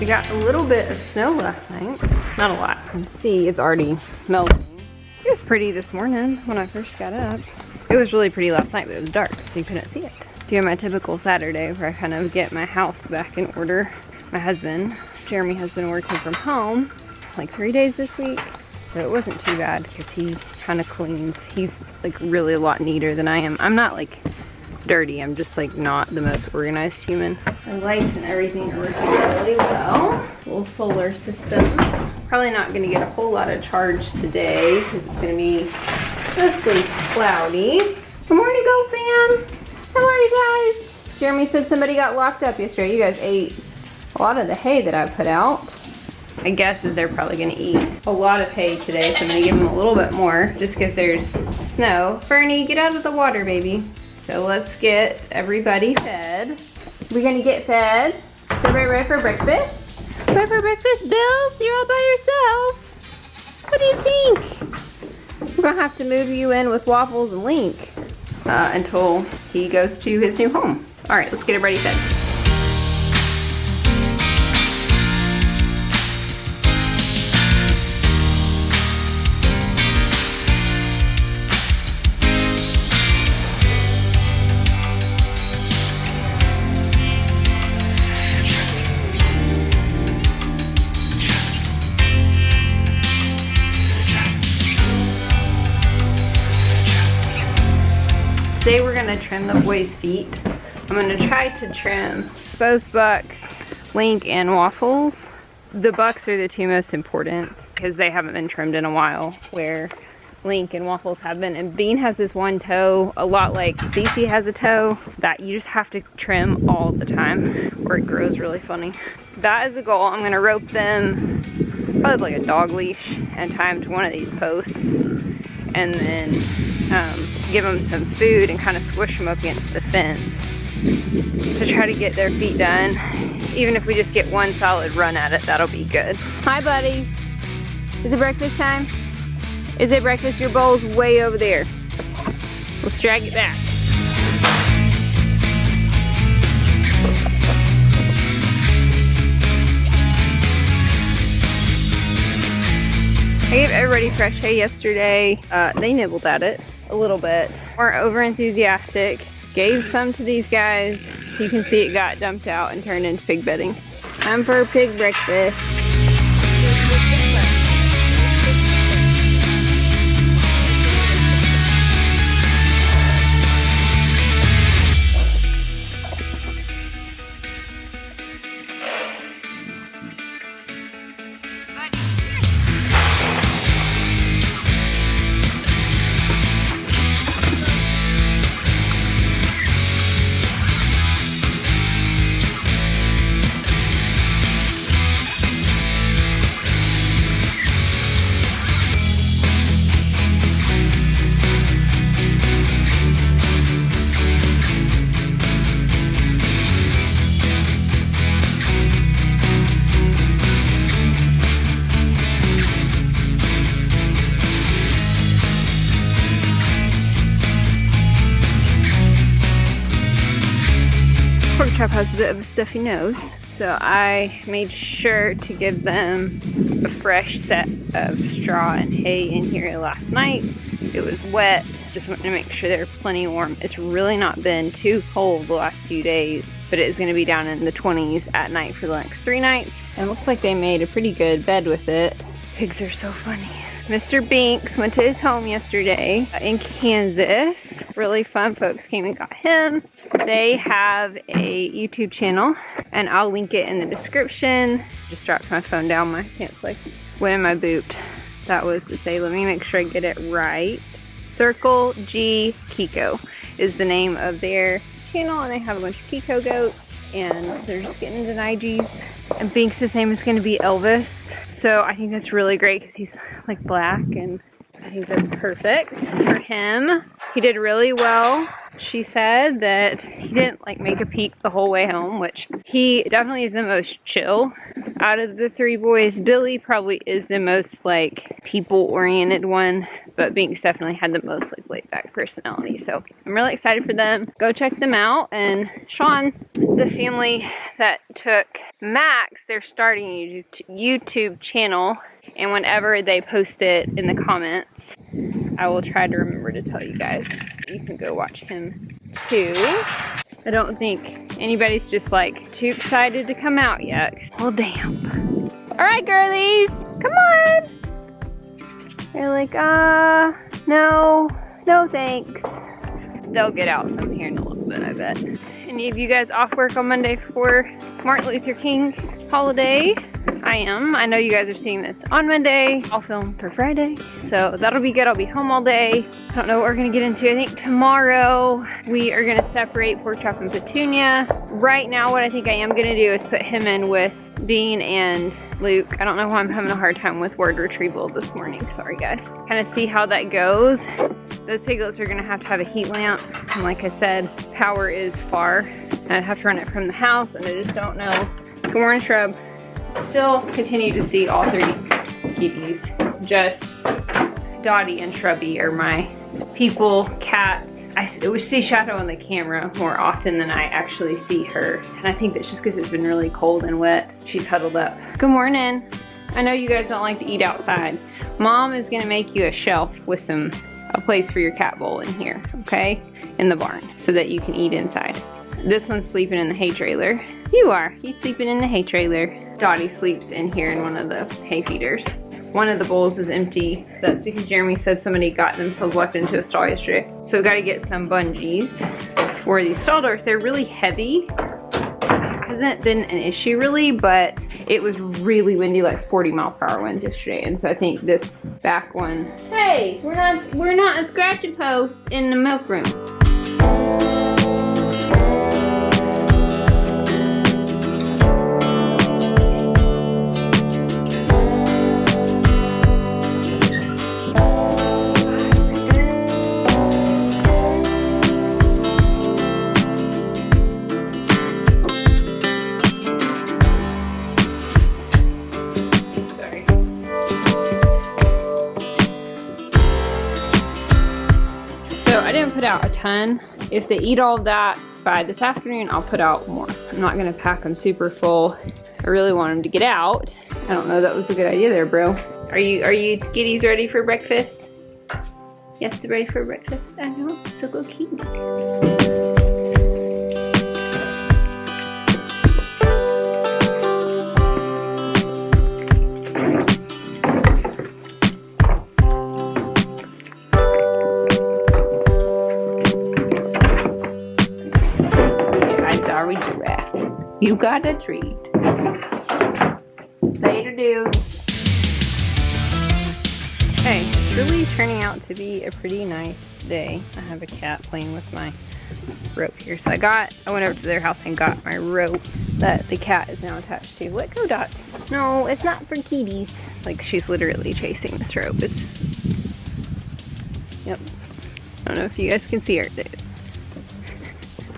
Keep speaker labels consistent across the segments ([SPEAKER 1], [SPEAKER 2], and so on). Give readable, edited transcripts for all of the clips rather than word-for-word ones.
[SPEAKER 1] got a little bit of snow last night. Not a lot. You can see it's already melting. It was pretty this morning when I first got up. It was really pretty last night, but it was dark, so you couldn't see it. Doing my typical Saturday where I kind of get my house back in order. My husband, Jeremy, has been working from home like 3 days this week, so it wasn't too bad because he kind of cleans. He's like really a lot neater than I am. I'm not like dirty, I'm just like not the most organized human. The lights and everything are working really well. Little solar system. Probably not going to get a whole lot of charge today because it's going to be mostly cloudy. Good morning, Go Fam. How are you guys? Jeremy said somebody got locked up yesterday. You guys ate a lot of the hay that I put out. My guess is they're probably going to eat a lot of hay today, so I'm going to give them a little bit more just because there's snow. Fernie, get out of the water, baby. So let's get everybody fed. We're going to get fed. Is everybody ready for breakfast? Ready for breakfast, Bills? You're all by yourself. What do you think? We're going to have to move you in with Waffles and Link until he goes to his new home. All right, let's get everybody fed. Today we're gonna trim the boys' feet. I'm gonna try to trim both Bucks, Link, and Waffles. The Bucks are the two most important because they haven't been trimmed in a while, where Link and Waffles have been. And Bean has this one toe, a lot like Cece has a toe, that you just have to trim all the time or it grows really funny. That is a goal. I'm gonna rope them probably like a dog leash and tie them to one of these posts, and then give them some food and kind of squish them up against the fence to try to get their feet done. Even if we just get one solid run at it, that'll be good. Hi, buddies. Is it breakfast time? Is it breakfast? Your bowl's way over there. Let's drag it back. I gave everybody fresh hay yesterday. They nibbled at it a little bit. Weren't over enthusiastic. Gave some to these guys. You can see it got dumped out and turned into pig bedding. Time for pig breakfast. Pork chop has a bit of a stuffy nose, so I made sure to give them a fresh set of straw and hay in here last night. It was wet, just wanted to make sure they're plenty warm. It's really not been too cold the last few days, but it is going to be down in the 20s at night for the next 3 nights. And it looks like they made a pretty good bed with it. Pigs are so funny. Mr. Binks went to his home yesterday in Kansas. Really fun folks came and got him. They have a YouTube channel and I'll link it in the description. Just dropped my phone down, my pants like went in my boot. That was to say, let me make sure I get it right. Circle G Kiko is the name of their channel, and they have a bunch of Kiko goats and they're just getting into Nigees. And Binks' name is going to be Elvis, so I think that's really great because he's like black, and I think that's perfect for him. He did really well She said that he didn't like make a peep the whole way home, which he definitely is the most chill out of the 3 boys. Billy probably is the most like people-oriented one, but Binks definitely had the most like laid-back personality. So I'm really excited for them. Go check them out. And Sean, the family that took Max, they're starting a YouTube channel, and whenever they post it in the comments, I will try to remember to tell you guys. You can go watch him too. I don't think anybody's just like too excited to come out yet. Well, damn. All right, girlies, come on. They're like, no thanks. They'll get out some here in a little bit, I bet. Any of you guys off work on Monday for Martin Luther King holiday? I am. I know you guys are seeing this on Monday. I'll film for Friday, so that'll be good. I'll be home all day. I don't know what we're gonna get into. I think tomorrow we are gonna separate Pork Chop and Petunia. Right now, what I think I am gonna do is put him in with Bean and Luke. I don't know why I'm having a hard time with word retrieval this morning. Sorry, guys. Kind of see how that goes. Those piglets are gonna have to have a heat lamp, and like I said, power is far, and I'd have to run it from the house, and I just don't know. Good morning, Shrub. Still continue to see all 3 kitties. Just Dottie and Shrubby are my people, cats. I see Shadow on the camera more often than I actually see her. And I think that's just because it's been really cold and wet. She's huddled up. Good morning. I know you guys don't like to eat outside. Mom is gonna make you a shelf with a place for your cat bowl in here, okay? In the barn, so that you can eat inside. This one's sleeping in the hay trailer. You are. He's sleeping in the hay trailer. Dottie sleeps in here in one of the hay feeders. One of the bowls is empty. That's because Jeremy said somebody got themselves locked into a stall yesterday. So we've got to get some bungees for these stall doors. They're really heavy. It hasn't been an issue really, but it was really windy, like 40-mile-per-hour winds yesterday. And so I think this back one. Hey, we're not a scratching post in the milk room. Put out a ton. If they eat all of that by this afternoon, I'll put out more. I'm not gonna pack them super full. I really want them to get out. I don't know, that was a good idea there, bro. Are you kitties ready for breakfast? Yes, ready for breakfast? I know, so go kitty. You got a treat. Later, dudes. Hey, it's really turning out to be a pretty nice day. I have a cat playing with my rope here. So I went over to their house and got my rope that the cat is now attached to. Let go, Dots. No, it's not for kitties. Like, she's literally chasing this rope. Yep. I don't know if you guys can see her.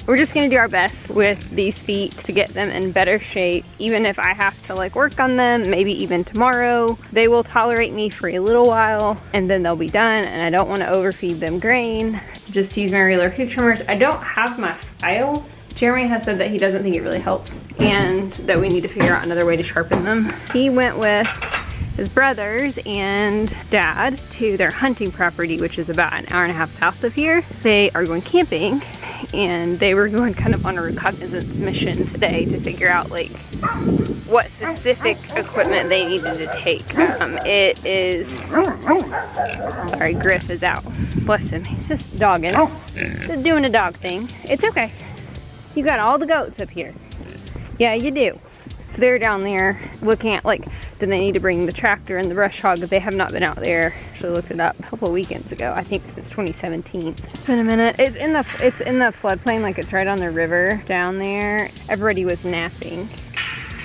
[SPEAKER 1] We're just gonna do our best with these feet to get them in better shape. Even if I have to like work on them, maybe even tomorrow, they will tolerate me for a little while and then they'll be done, and I don't want to overfeed them grain. Just use my regular hoof trimmers. I don't have my file. Jeremy has said that he doesn't think it really helps and that we need to figure out another way to sharpen them. He went with his brothers and dad to their hunting property, which is about an hour and a half south of here. They are going camping, and they were going kind of on a recognizance mission today to figure out like what specific equipment they needed to take. It is, sorry, Griff is out. Bless him, he's just dogging, just doing a dog thing. It's okay. You got all the goats up here. Yeah, you do. So they're down there looking at like, do they need to bring the tractor and the brush hog? They have not been out there. Actually looked it up a couple of weekends ago. I think since 2017. It's been a minute. It's in the floodplain, like it's right on the river down there. Everybody was napping.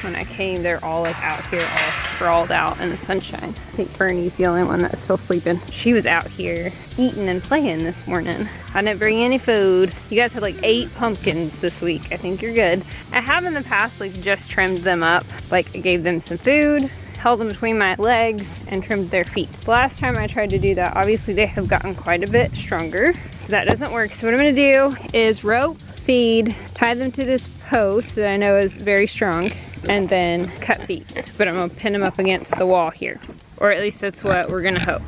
[SPEAKER 1] when I came, they're all like out here, all sprawled out in the sunshine. I think Bernie's the only one that's still sleeping. She was out here eating and playing this morning. I didn't bring any food. You guys had like 8 pumpkins this week. I think you're good. I have in the past like just trimmed them up. Like I gave them some food, held them between my legs, and trimmed their feet. The last time I tried to do that, obviously they have gotten quite a bit stronger, so that doesn't work. So what I'm gonna do is rope, feed, tie them to this post that I know is very strong, and then cut feet. But I'm gonna pin them up against the wall here, or at least that's what we're gonna hope.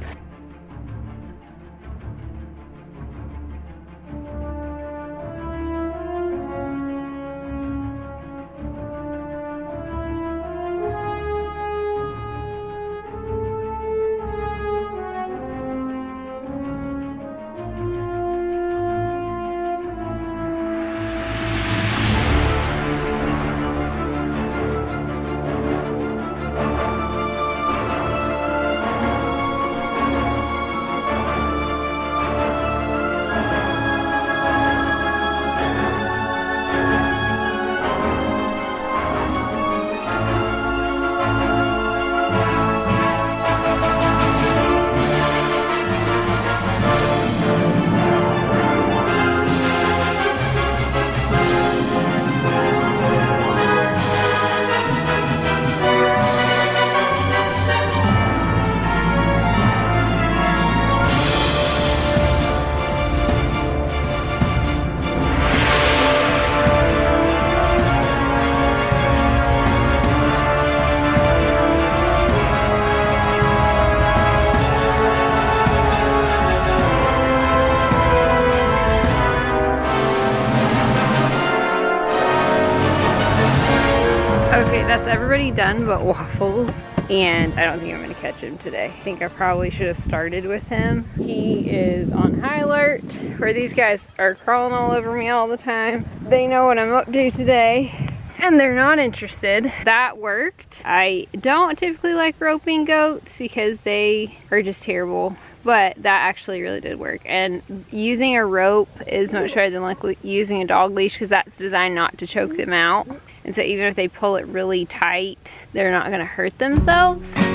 [SPEAKER 1] Okay, that's everybody done but Waffles, and I don't think I'm gonna catch him today. I think I probably should have started with him. He is on high alert, where these guys are crawling all over me all the time. They know what I'm up to today, and they're not interested. That worked. I don't typically like roping goats because they are just terrible, but that actually really did work. And using a rope is much better than like using a dog leash, because that's designed not to choke them out. And so even if they pull it really tight, they're not gonna hurt themselves. Come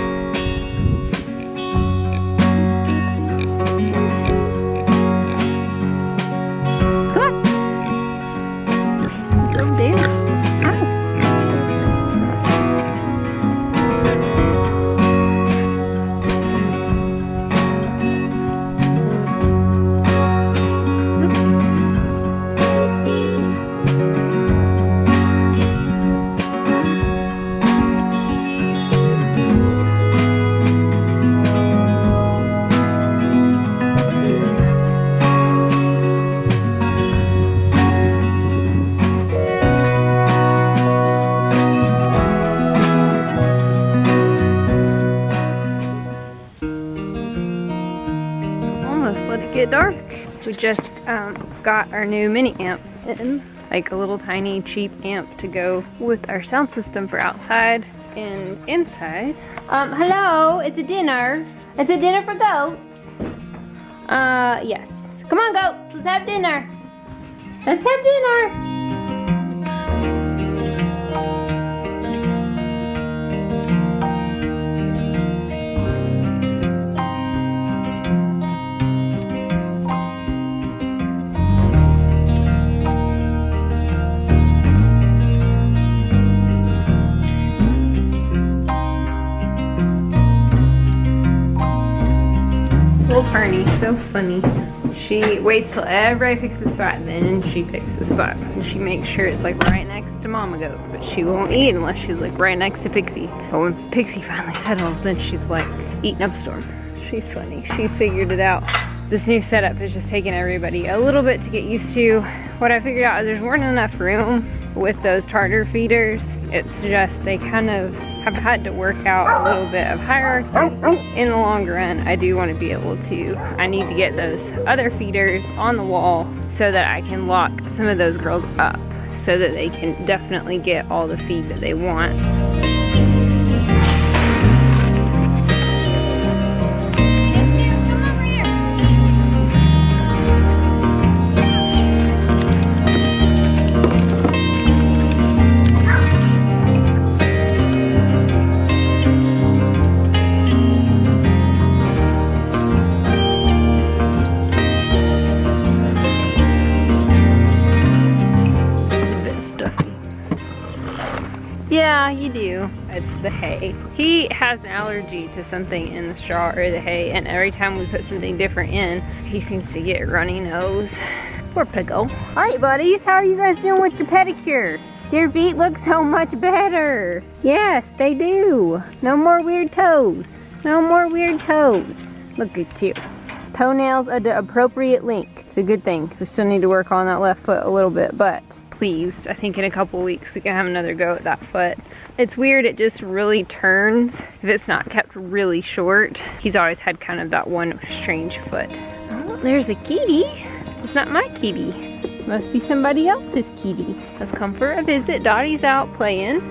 [SPEAKER 1] on. Go there. Let it get dark. We just got our new mini amp in, like a little tiny cheap amp to go with our sound system for outside and inside. Hello, it's a dinner. It's a dinner for goats. Yes. Come on, goats, let's have dinner. Let's have dinner. Little Fernie, so funny. She waits till everybody picks a spot, then she picks a spot. And she makes sure it's like right next to Mama Goat, but she won't eat unless she's like right next to Pixie. But when Pixie finally settles, then she's like eating up a storm. She's funny. She's figured it out. This new setup is just taking everybody a little bit to get used to. What I figured out is there's more than enough room with those tartar feeders. It's just they kind of have had to work out a little bit of hierarchy. In the long run, I do want to be able to, I need to get those other feeders on the wall so that I can lock some of those girls up so that they can definitely get all the feed that they want. Yeah, you do. It's the hay. He has an allergy to something in the straw or the hay, and every time we put something different in, he seems to get a runny nose. Poor Piggo. All right, buddies, how are you guys doing with your pedicure? Do your feet look so much better? Yes, they do. No more weird toes. No more weird toes. Look at you. Toenails at the appropriate length. It's a good thing. We still need to work on that left foot a little bit, but pleased. I think in a couple weeks we can have another go at that foot. It's weird, it just really turns if it's not kept really short. He's always had kind of that one strange foot. Oh, there's a kitty. It's not my kitty. Must be somebody else's kitty. Let's come for a visit. Dottie's out playing.